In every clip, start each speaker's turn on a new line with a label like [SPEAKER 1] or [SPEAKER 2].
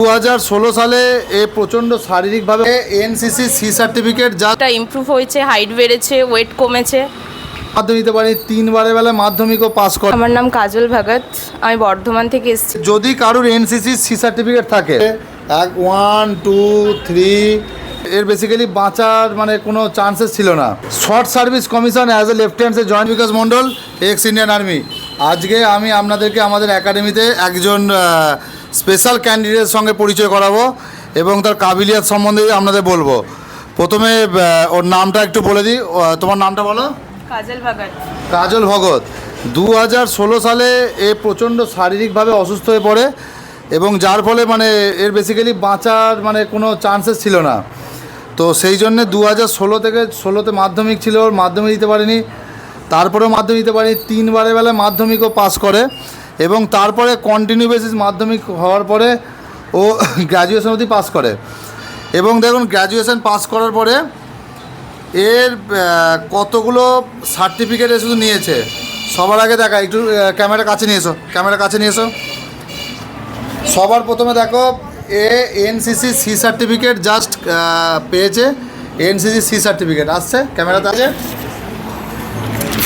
[SPEAKER 1] 2016 সালে এ প্রচণ্ড শারীরিকভাবে এনসিসি সি সার্টিফিকেট যা
[SPEAKER 2] ইমপ্রুভ হয়েছে, হাইট বেড়েছে, ওয়েট কমেছে।
[SPEAKER 1] মাধ্যমিক দিতে পারি, 3 বারের বেলা মাধ্যমিকও পাস করে।
[SPEAKER 2] আমার নাম কাজল ভগত, আমি বর্ধমান থেকে এসেছি।
[SPEAKER 1] যদি কারোর এনসিসি সি সার্টিফিকেট থাকে 1 2 3 এর বেসিক্যালি বাঁচার মানে কোনো চান্সেস ছিল না। Short service commission as a লেফটেন্যান্টে joined Bikash Mondal, ex Indian Army. আজকে আমি আপনাদেরকে আমাদের একাডেমিতে একজন স্পেশাল ক্যান্ডিডেটের সঙ্গে পরিচয় করাবো এবং তার কাবিলিয়াত সম্বন্ধে আপনাদের বলবো। প্রথমে ওর নামটা একটু বলে দিই। তোমার নামটা বলো।
[SPEAKER 2] কাজল ভগত।
[SPEAKER 1] কাজল ভগত 2016 সালে এ প্রচণ্ড শারীরিকভাবে অসুস্থ হয়ে পড়ে এবং যার ফলে মানে এর বেসিক্যালি বাঁচার মানে কোনো চান্সেস ছিল না। তো সেই জন্যে 2016 থেকে 16তে মাধ্যমিক ছিল, ওর মাধ্যমিক দিতে পারেনি, তারপরেও মাধ্যমিক দিতে পারেনি, 3 বারের বেলা মাধ্যমিকও পাস করে এবং তারপরে কন্টিনিউ বেসিস মাধ্যমিক হওয়ার পরে ও গ্র্যাজুয়েশন অবধি পাস করে। এবং দেখুন গ্র্যাজুয়েশন পাস করার পরে এর কতগুলো সার্টিফিকেট শুধু নিয়েছে। সবার আগে দেখা একটু ক্যামেরা কাছে নিয়ে এসো, ক্যামেরা কাছে নিয়ে এসো। সবার প্রথমে দেখো এ এনসিসি সি সার্টিফিকেট জাস্ট পেয়েছে। এনসিসি সি সার্টিফিকেট আসছে, ক্যামেরাতে আছে।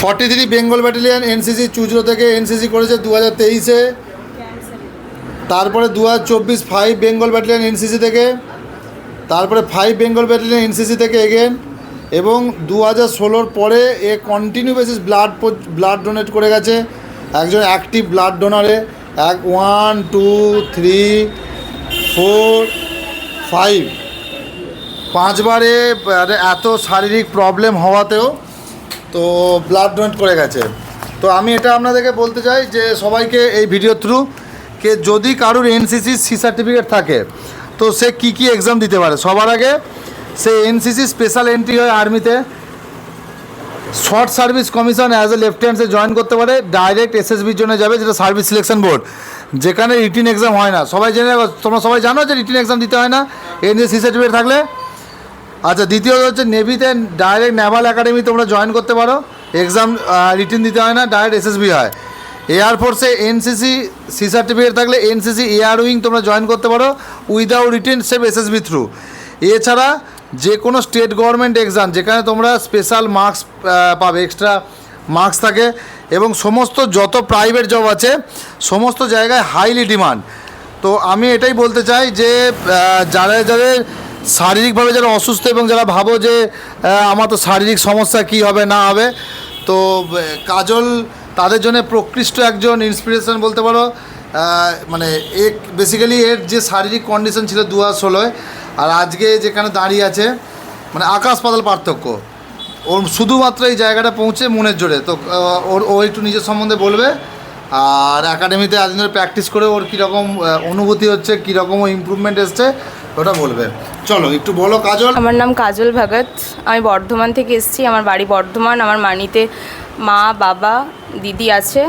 [SPEAKER 1] 43 বেঙ্গল ব্যাটালিয়ান এনসিসি চুচড়ো থেকে এনসিসি করেছে 2023-এ। তারপরে 2024 5 বেঙ্গল ব্যাটালিয়ান এনসিসি থেকে, তারপরে 5 বেঙ্গল ব্যাটালিয়ান এনসিসি থেকে এগেন। এবং 2016-র পরে এ কন্টিনিউ বেসিস ব্লাড ডোনেট করে গেছে, একজন অ্যাক্টিভ ব্লাড ডোনারে। 1 2 3 4 5 5বারে এত শারীরিক প্রবলেম হওয়াতেও তো ব্লাড ডোনেট করে গেছে। তো আমি এটা আপনাদেরকে বলতে চাই যে সবাইকে এই ভিডিও থ্রু কে যদি কারোর এনসিসি সি সার্টিফিকেট থাকে তো সে কী এক্সাম দিতে পারে। সবার আগে সে এনসিসি স্পেশাল এন্ট্রি হয় আর্মিতে, short service commission as a লেফটেন্যান্টে জয়েন করতে পারে, ডাইরেক্ট এসএসবির জন্য যাবে, যেটা সার্ভিস সিলেকশন বোর্ড, যেখানে রিটিন এক্সাম হয় না। সবাই জেনে রাখো, তোমরা সবাই জানো যে রিটিন এক্সাম দিতে হয় না এনসিসি সি সার্টিফিকেট থাকলে। আচ্ছা, দ্বিতীয়ত হচ্ছে নেভিতে ডাইরেক্ট নেভাল একাডেমি তোমরা জয়েন করতে পারো, এক্সাম রিটিন দিতে হয় না, ডাইরেক্ট এসএসবি হয়। এয়ারফোর্সে এনসিসি সি সার্টিফিকেট থাকলে এনসিসি এয়ার উইং তোমরা জয়েন করতে পারো without written, save SSB through. এছাড়া যে কোনো স্টেট গভর্নমেন্ট এক্সাম যেখানে তোমরা স্পেশাল মার্কস পাবে, এক্সট্রা মার্কস থাকে, এবং সমস্ত যত প্রাইভেট জব আছে সমস্ত জায়গায় হাইলি ডিমান্ড। তো আমি এটাই বলতে চাই যে যাদের শারীরিকভাবে যারা অসুস্থ এবং যারা ভাবো যে আমার তো শারীরিক সমস্যা কী হবে না হবে, তো কাজল তাদের জন্য প্রকৃষ্ট একজন ইন্সপিরেশন বলতে পারো। মানে বেসিক্যালি এর যে শারীরিক কন্ডিশন ছিল 2016-এ আর আজকে যেখানে দাঁড়িয়ে আছে মানে আকাশ পাতাল পার্থক্য। ওর শুধুমাত্র এই জায়গাটা পৌঁছে মনের জোরে। তো ও একটু নিজের সম্বন্ধে বলবে আর একাডেমিতে আজ ধরে প্র্যাকটিস করে ওর কীরকম অনুভূতি হচ্ছে, কীরকম ইমপ্রুভমেন্ট এসছে ওটা বলবে। চলো একটু বলো কাজল।
[SPEAKER 2] আমার নাম কাজল ভগত, আমি বর্ধমান থেকে এসেছি। আমার বাড়ি বর্ধমান। আমার মানিতে মা, বাবা, দিদি আছে।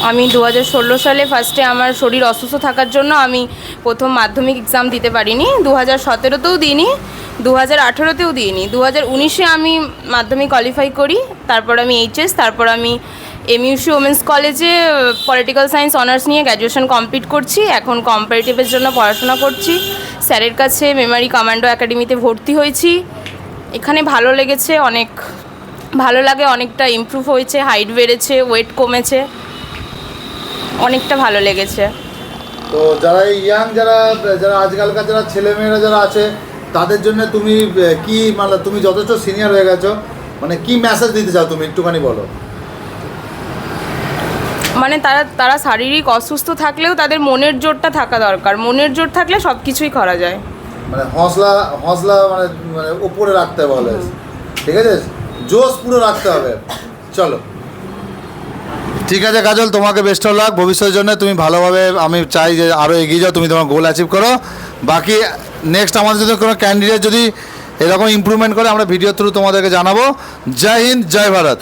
[SPEAKER 2] আমি 2016 সালে ফার্স্টে আমার শরীর অসুস্থ থাকার জন্য আমি প্রথম মাধ্যমিক এক্সাম দিতে পারিনি। 2017-তেও দিইনি, 2018-তেও দিইনি। 2019-এ আমি মাধ্যমিক কোয়ালিফাই করি, তারপর আমি এইচএস, তারপর আমি এমইউসি ওমেন্স কলেজে পলিটিক্যাল সায়েন্স অনার্স নিয়ে গ্র্যাজুয়েশন কমপ্লিট করছি। এখন কম্পারেটিভের জন্য পড়াশোনা করছি। স্যারের কাছে মেমারি কমান্ডো একাডেমিতে ভর্তি হয়েছি। এখানে ভালো লেগেছে, অনেক ভালো লাগে, অনেকটা ইমপ্রুভ হয়েছে, হাইট বেড়েছে, ওয়েট কমেছে, অনেকটা ভালো লেগেছে।
[SPEAKER 1] তো যারা ইয়াং যারা আজকালকার যারা ছেলেমেয়েরা যারা আছে তাদের জন্য তুমি কি মানে তুমি যথেষ্ট সিনিয়র হয়ে গেছো, মানে কি মেসেজ দিতে চাও তুমি একটুখানি বলো।
[SPEAKER 2] মানে তারা শারীরিক অসুস্থ থাকলেও তাদের মনের জোরটা থাকা দরকার। মনের জোর থাকলে সব কিছুই করা যায়।
[SPEAKER 1] মানে হসলা মানে উপরে রাখতে হবে বলে, ঠিক আছে, জোশ পুরো রাখতে হবে। চলো ঠিক আছে কাজল, তোমাকে বেস্ট অফ লাক ভবিষ্যতের জন্য। তুমি ভালোভাবে, আমি চাই যে আরও এগিয়ে যাও, তুমি তোমার গোল অ্যাচিভ করো। বাকি নেক্সট আমাদের যদি কোনো ক্যান্ডিডেট যদি এরকম ইমপ্রুভমেন্ট করে আমরা ভিডিও থ্রু তোমাদেরকে জানাবো। জয় হিন্দ, জয় ভারত।